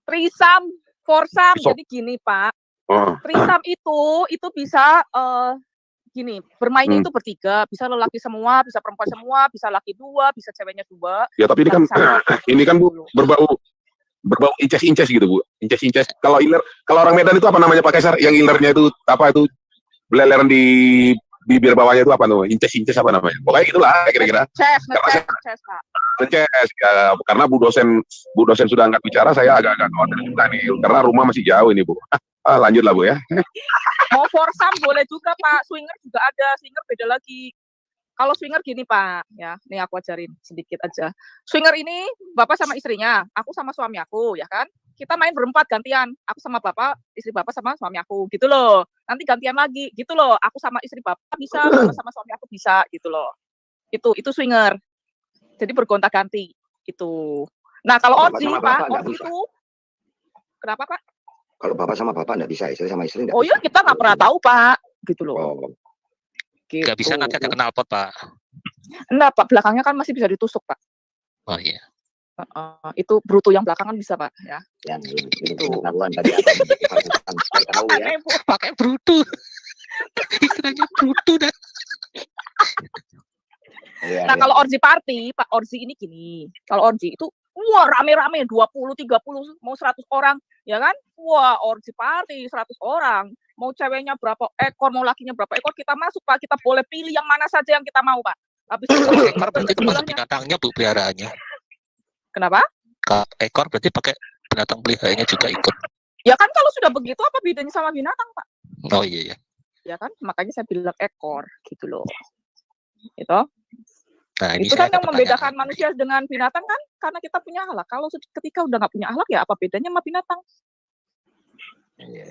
Trisam, foursome. Trisam. Jadi gini Pak. Trisam itu bisa gini, bermainnya itu bertiga, bisa lelaki semua, bisa perempuan semua, bisa laki dua, bisa ceweknya dua. Ya tapi ini kan Bu berbau inces gitu Bu, inces. Kalau orang Medan itu apa namanya Pak Kaisar? Yang ilernya itu apa itu beleleran di bibir bawahnya itu apa tuh? Inces apa namanya? Pokoknya itulah kira-kira. Ngeces Pak. Ngeces ya, karena Bu dosen sudah angkat bicara, saya agak khawatir juga nih, karena rumah masih jauh ini Bu. Lanjut lah Bu ya. Mau foursome boleh juga Pak, swinger juga ada, swinger beda lagi. Kalau swinger gini Pak, ya, nih aku ajarin sedikit aja. Swinger ini bapak sama istrinya, aku sama suami aku, ya kan? Kita main berempat gantian, aku sama bapak, istri bapak sama suami aku, gitu loh. Nanti gantian lagi, gitu loh. Aku sama istri bapak bisa, bapak sama suami aku bisa, gitu loh. Itu swinger. Jadi bergonta-ganti, itu. Nah kalau orgi Pak, orgi itu, kenapa Pak? Kalau bapak sama bapak nggak bisa, istri sama istri nggak bisa. Oh iya, kita nggak pernah tahu Pak, gitu loh. Gitu. Nggak bisa nanti ada knalpot Pak. Enggak Pak, belakangnya kan masih bisa ditusuk Pak. Oh iya. Itu bruto yang belakangan bisa Pak, ya. Yang itu pengetahuan tadi apa tahu ya. Pakai bruto. Istilahnya bruto dah. Nah kalau orgi party, Pak, orgi ini gini. Kalau orgi itu wah rame-rame 20, 30, mau 100 orang, ya kan? Wah, orgi party 100 orang. Mau ceweknya berapa ekor, mau lakinya berapa ekor, kita masuk Pak. Kita boleh pilih yang mana saja yang kita mau Pak. Habis itu ekor berarti termasuk binatangnya Bu, peliharaannya. Kenapa? Ekor berarti pakai binatang peliharaannya juga ikut. Ya kan kalau sudah begitu apa bedanya sama binatang Pak? Oh iya ya. Ya kan, makanya saya bilang ekor gitu loh. Itu. Nah, ini itu kan yang membedakan manusia dengan binatang kan, karena kita punya akhlak. Kalau ketika udah nggak punya akhlak ya apa bedanya sama binatang?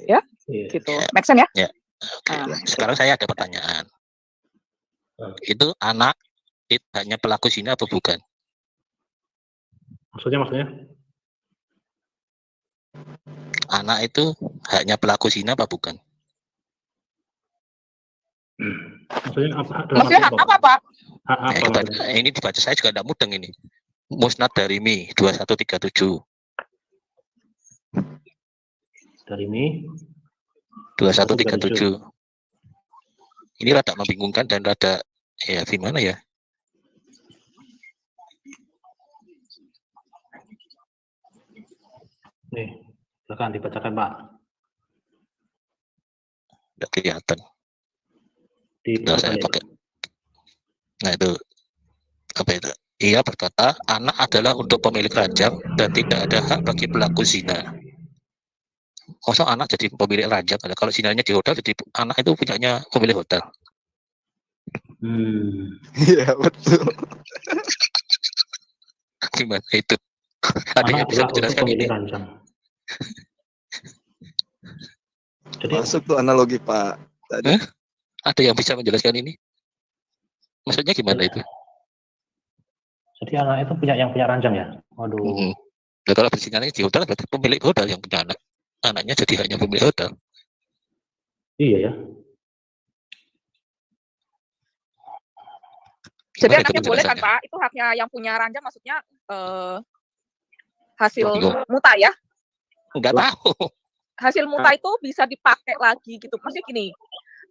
Ya, gitu. Make sense ya? Ya. Oke. Sekarang saya ada pertanyaan. Itu anak itu hanya pelaku zina atau bukan? Maksudnya? Anak itu hanya pelaku zina apa bukan? Maksudnya apa? Maksudnya hak apa Pak? Ini dibaca saya juga tidak mudeng ini. Musnad dari Mi 2137. Dari Mi 2137. Ini rada membingungkan dan rada ya gimana ya? Nih, silakan dibacakan Pak. Tidak kelihatan. Nah, saya pakai. Nah itu apa itu? Ia berkata, anak adalah untuk pemilik ranjang dan tidak ada hak bagi pelaku zina. Masa anak jadi pemilik ranjang? Kalau zinanya di hotel, jadi anak itu punyanya pemilik hotel. Iya betul. Gimana itu? Ada yang bisa menjelaskan ini? Jadi masuk tuh analogi Pak tadi. Ada yang bisa menjelaskan ini? Maksudnya gimana itu? Jadi anak itu yang punya ranjang ya? Waduh. Nah, kalau berzinanya di hotel berarti pemilik hotel yang punya anak. Anaknya jadi hanya pemilik hotel. Iya ya. Jadi anaknya boleh kan Pak? Itu haknya yang punya ranjang, maksudnya hasil muta ya? Enggak tahu. Hasil muta itu bisa dipakai lagi gitu. Maksudnya gini,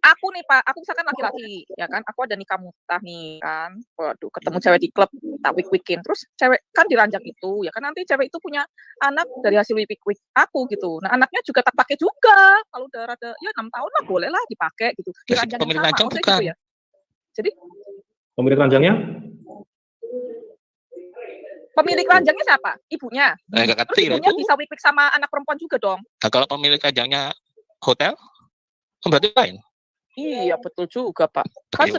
aku nih Pak, aku misalkan laki-laki, ya kan? Aku ada nikah muta nih kan. Waduh, ketemu cewek di klub, tak wik-wikin. Terus cewek kan diranjang itu, ya kan? Nanti cewek itu punya anak dari hasil wik-wik aku gitu. Nah, anaknya juga tak pakai juga. Kalau udah rada, ya 6 tahun lah boleh lah dipakai gitu. Diranjang pemilik sama, ranjang bukan. gitu ya. Jadi pemilik ranjangnya? Pemilik ranjangnya siapa? Ibunya. Terus ibunya bisa wik-wik sama anak perempuan juga dong. Nah, kalau pemilik ranjangnya hotel, berarti lain. Iya, betul juga Pak. Kan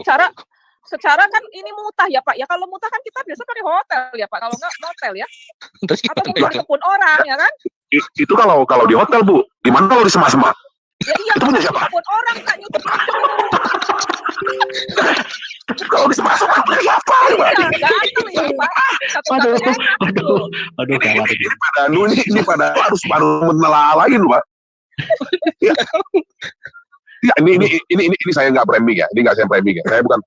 secara kan ini mutah ya Pak ya. Kalau mutah kan kita biasa pakai hotel ya Pak. Kalau nggak motel ya. Terus Atau gimana mungkin itu? di kebun orang ya kan? Itu kalau di hotel Bu, gimana kalau di semak-semak? Ya iya Itu punya Pak, siapa? di kebun orang Pak nyuci. Kalau di semak-semak punya siapa? Iya, gatel ya Pak. Satu-satunya enak gitu. Aduh, gawat ini. Ini pada ini pada harus menelaah lagi loh Pak. Ya. Ya, ini saya nggak framing ya. Ini nggak saya framing ya. Saya bukan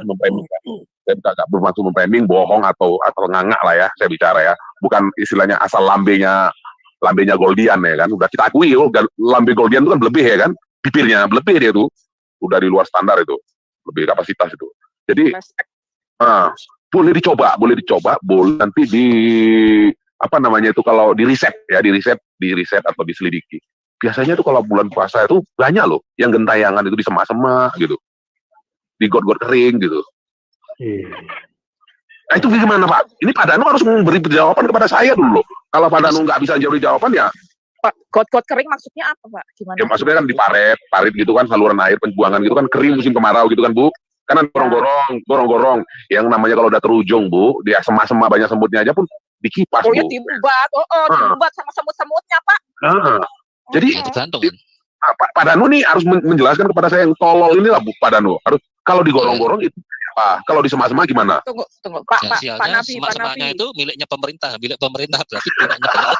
memframing ya. Saya nggak bermaksud memframing, bohong atau ngangak lah ya. Saya bicara ya. Bukan istilahnya asal lambenya Goldian ya kan. Udah kita akui lambe Goldian itu kan berlebih ya kan. Bibirnya berlebih dia tuh. Udah di luar standar itu. Lebih kapasitas itu. Jadi boleh dicoba, boleh nanti di apa namanya itu kalau di riset atau diselidiki. Biasanya tuh kalau bulan puasa itu banyak loh yang gentayangan itu di semak-semak gitu. Di got-got kering gitu. Nah itu gimana Pak? Ini Pak Danu harus memberi jawaban kepada saya dulu loh. Kalau Pak Danu nggak bisa jawab jawaban ya. Pak, got-got kering maksudnya apa Pak? Gimana? Ya maksudnya kan di parit gitu kan, saluran air pembuangan gitu kan, kering musim kemarau gitu kan Bu. Kan gorong-gorong. Yang namanya kalau udah terujung Bu, dia semak-semak banyak semutnya aja pun dikipas Bu. Bu. Ya dibubat, dibubat sama semut-semutnya Pak. Jadi Ya, tergantung kan. Pak Danu nih harus menjelaskan kepada saya yang tolol ini lah Bu, Pak Danu. Harus kalau digorong-gorong itu apa? Kalau di semak-semak gimana? Tunggu Pak Ya, Pak sialnya Nabi. semak-semaknya itu miliknya pemerintah, milik pemerintah berarti gunanya banyak.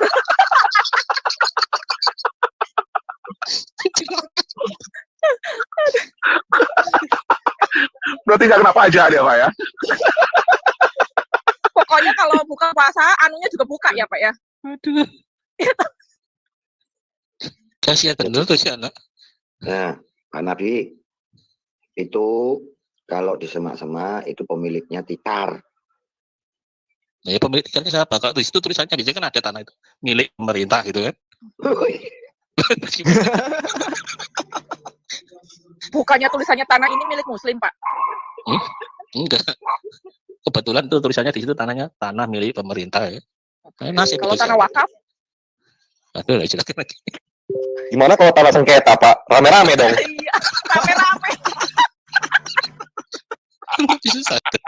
Berarti nggak kena pajak dia Pak ya? Pokoknya kalau buka puasa, anunya juga buka ya Pak ya. Aduh. Kasihan bener tuh si anak. Nah, Pak Nabi, itu kalau di semak-semak itu pemiliknya tikar. Nah, ya pemilik tikarnya siapa? Kalau di situ tulisannya di sini kan ada tanah itu milik pemerintah gitu kan. Bukannya tulisannya tanah ini milik Muslim Pak? Enggak. Kebetulan tuh tulisannya di situ tanahnya tanah milik pemerintah ya. Nasib Kalau itu tanah wakaf? Aduh, silakan lagi. Gimana kalau tanah sengketa, Pak? Rame-rame dong. Iya, rame-rame. Bisa saja.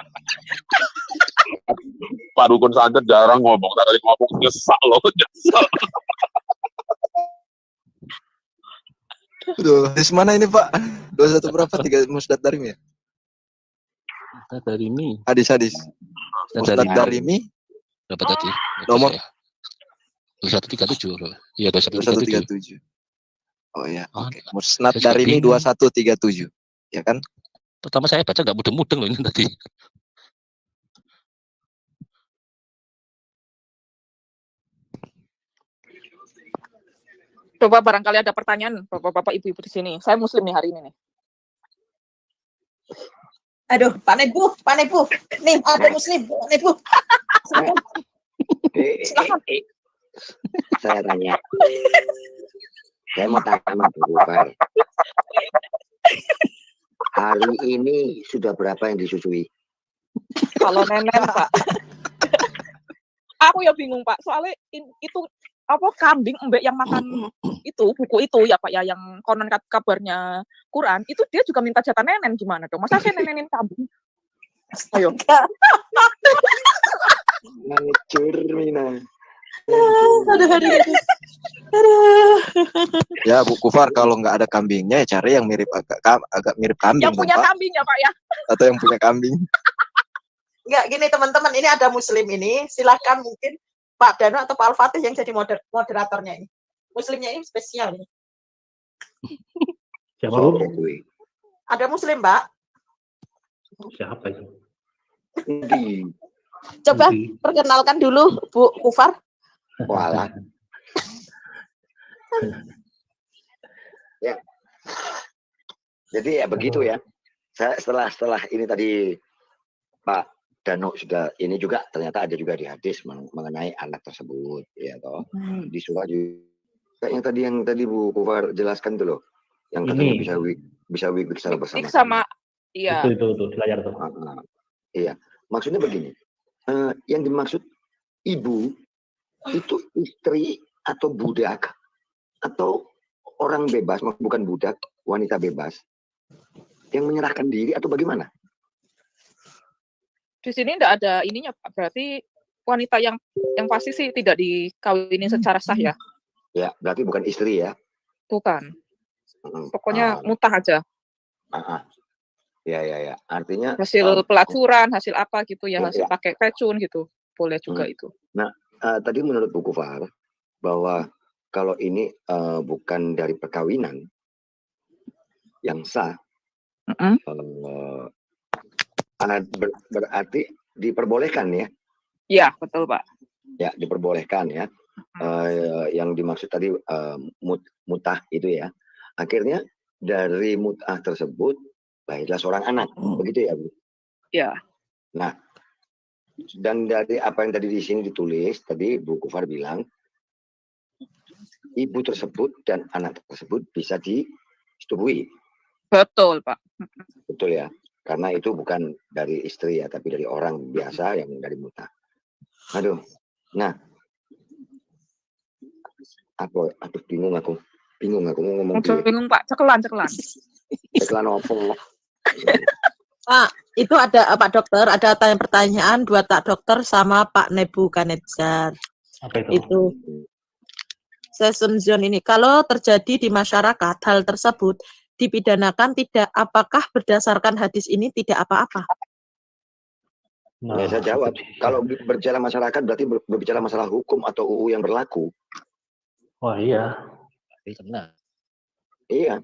Pak Dukun Santet jarang ngomong, tadi ngomong nyesal loh, nyesal. Aduh, hadis mana ini Pak? 21 berapa? 3 Musnad Darimi ya? Darimi. Hadis. Musnad Darimi. Berapa tadi? Nomor 2137. Iya, 2137. 2137. Oh ya, oke. Musnad Darimi 2137. Ya kan? Pertama saya baca nggak mudeng-mudeng loh ini tadi. Coba barangkali ada pertanyaan Bapak-bapak Ibu-ibu di sini. Saya Muslim nih hari ini nih. Aduh, Pak Nebu. Nih, ada Muslim, Pak Nebu. Silakan. Saya tanya. Saya mau tanya sama Bu Gufar. Hari ini sudah berapa yang disusui? Kalau nenek Pak. Aku ya bingung Pak. Soalnya itu apa kambing embek yang makan itu buku itu ya Pak ya yang konon kabarnya Quran itu dia juga minta jatah nenen gimana dong? Masa saya nenenin kambing? Ayo. Mancur Mina. Ya Bu Gufar, kalau nggak ada kambingnya ya cari yang mirip agak mirip kambing. Yang punya Pak. kambing ya Pak ya. Atau yang punya kambing. Enggak, gini teman-teman, ini ada Muslim ini. Silakan mungkin Pak Danu atau Pak Al-Fatih yang jadi moderatornya ini. Muslimnya ini spesial nih. Siapa Bu? Ada Muslim, Mbak. Siapa itu? Coba perkenalkan dulu Bu Gufar. Walah. Ya. Jadi ya begitu ya. Saya setelah ini tadi Pak Danu sudah ini juga ternyata ada juga di hadis mengenai anak tersebut ya toh. Di surah juga yang tadi Bu Gufar jelaskan tuh loh. Yang katanya bisa secara bersama. Sama iya. Itu di layar tuh. Iya. Maksudnya begini. Yang dimaksud ibu itu istri atau budak atau orang bebas, bukan budak, wanita bebas yang menyerahkan diri atau bagaimana? Di sini enggak ada ininya, Pak. Berarti wanita yang pasti sih tidak dikawini secara sah ya? Ya, berarti bukan istri ya? Bukan. Pokoknya mutah aja. Ya. Artinya hasil pelacuran, hasil apa gitu ya, hasil ya. pakai racun gitu. Boleh juga itu. Nah, tadi menurut Bu Kufar bahwa kalau ini bukan dari perkawinan yang sah, berarti diperbolehkan ya? Iya, betul Pak. Ya, diperbolehkan ya. Yang dimaksud tadi mutah itu ya. Akhirnya dari mutah tersebut lahirlah seorang anak, begitu ya Bu? Ya. Nah, dan dari apa yang tadi di sini ditulis, tadi Bu Kufar bilang, ibu tersebut dan anak tersebut bisa disetujui. Betul, Pak. Betul ya, karena itu bukan dari istri ya, tapi dari orang biasa yang dari mutah. Aduh, nah, bingung aku mau ngomong. Bingung Pak, cekelan. Cekelan opo. Pak, itu ada Pak Dokter, ada pertanyaan buat Pak Dokter sama Pak Nebukadnezar. Apa itu? Itu session zone ini, kalau terjadi di masyarakat hal tersebut dipidanakan tidak, apakah berdasarkan hadis ini tidak apa-apa? Nah, saya jawab, kalau berbicara masyarakat berarti berbicara masalah hukum atau UU yang berlaku. Wah iya. Pasti kena. Iya.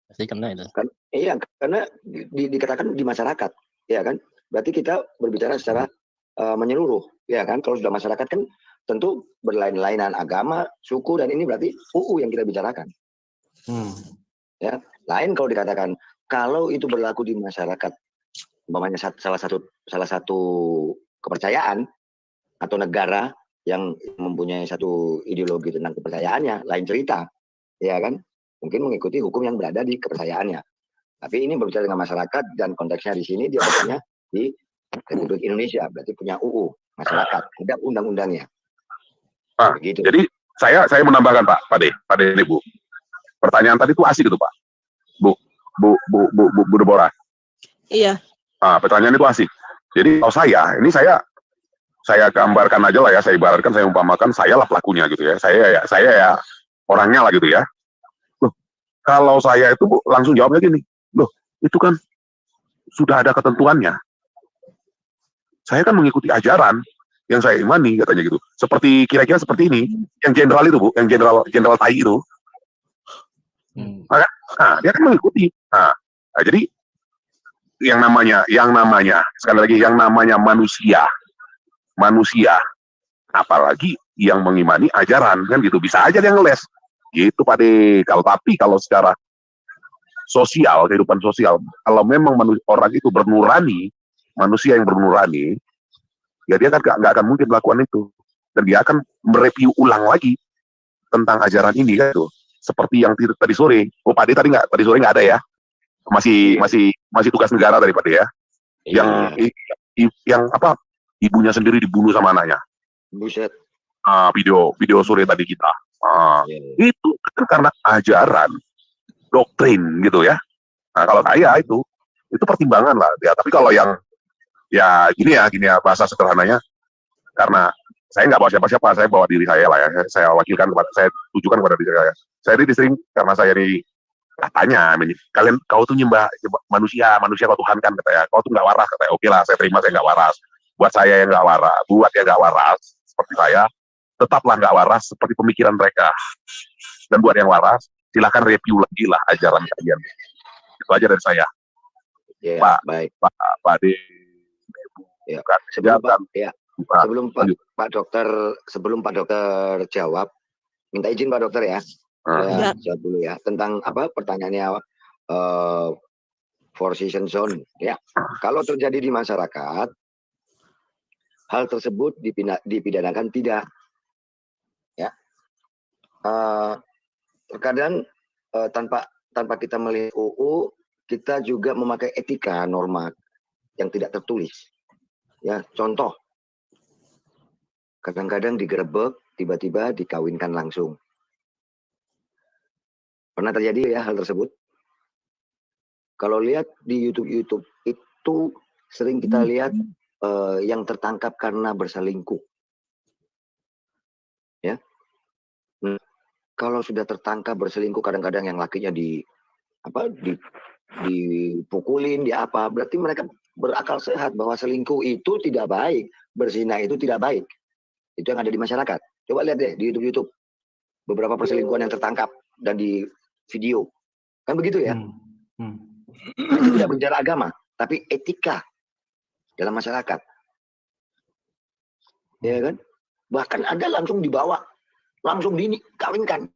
Pasti kena itu. Iya, karena dikatakan di masyarakat, ya kan? Berarti kita berbicara secara menyeluruh, ya kan? Kalau sudah masyarakat kan tentu berlain-lainan agama, suku, dan ini berarti UU yang kita bicarakan. Ya, lain kalau dikatakan kalau itu berlaku di masyarakat, umpamanya salah satu kepercayaan atau negara yang mempunyai satu ideologi tentang kepercayaannya, lain cerita, ya kan? Mungkin mengikuti hukum yang berada di kepercayaannya. Tapi ini berbicara dengan masyarakat dan konteksnya di sini dia bertanya di Republik Indonesia, berarti punya UU masyarakat, ada undang-undangnya. Gitu. Jadi saya menambahkan Pak De ini Bu. Pertanyaan tadi itu asik itu Pak. Bu Deborah. Iya. Pertanyaan itu asik. Jadi kalau saya gambarkan aja lah ya, saya ibaratkan, saya umpamakan saya lah pelakunya gitu ya. Saya ya orangnya lah gitu ya. Loh, kalau saya itu Bu, langsung jawabnya gini. Loh, itu kan sudah ada ketentuannya. Saya kan mengikuti ajaran yang saya imani, katanya gitu. Seperti kira-kira seperti ini, yang jenderal itu Bu, yang jenderal Tai itu. Nah, dia kan mengikuti. Nah, jadi yang namanya sekali lagi yang namanya manusia, apalagi yang mengimani ajaran kan gitu, bisa aja dia ngeles gitu Pak De. Kalau secara sosial, kehidupan sosial, kalau memang orang itu bernurani, manusia yang bernurani, ya dia kan nggak akan mungkin melakukan itu, dan dia akan mereview ulang lagi tentang ajaran ini kan itu. Seperti yang tadi sore, Pak De tadi sore nggak ada ya, masih tugas negara dari Pak De ya, yang apa, ibunya sendiri dibunuh sama anaknya. Buset. Video sore tadi kita, itu kan karena ajaran, doktrin gitu ya. Nah kalau saya itu pertimbangan lah ya. Tapi kalau yang ya gini ya bahasa sederhananya, karena saya nggak bawa siapa-siapa, saya bawa diri saya lah ya, saya wakilkan, saya tujukan kepada diri saya. Saya ini sering, karena saya ini katanya, kau tuh nyembah manusia kau Tuhan kan, katanya, kau tuh nggak waras, katanya. Oke lah, saya terima, saya nggak waras. Buat saya yang nggak waras, buat yang nggak waras seperti saya, tetaplah nggak waras seperti pemikiran mereka. Dan buat yang waras, silahkan review lagi lah ajaran kalian. Itu aja dari saya. Ya, Pak, baik. Pak De. Ya, sebelum Pak Dokter jawab, minta izin Pak Dokter ya. Saya jawab dulu ya tentang apa pertanyaannya, four season zone ya. Kalau terjadi di masyarakat, hal tersebut dipidanakan tidak ya. Terkadang tanpa kita melihat UU, kita juga memakai etika norma yang tidak tertulis. Ya, contoh, kadang-kadang digerebek, tiba-tiba dikawinkan langsung. Pernah terjadi ya hal tersebut? Kalau lihat di YouTube itu sering kita lihat yang tertangkap karena berselingkuh. Ya. Nah, kalau sudah tertangkap berselingkuh, kadang-kadang yang lakinya dipukulin, berarti mereka berakal sehat bahwa selingkuh itu tidak baik, berzina itu tidak baik. Itu yang ada di masyarakat. Coba lihat deh di YouTube beberapa perselingkuhan yang tertangkap dan di video, kan begitu ya. Itu tidak bicara agama, tapi etika dalam masyarakat, ya kan. Bahkan ada langsung dibawa, langsung dikawinkan.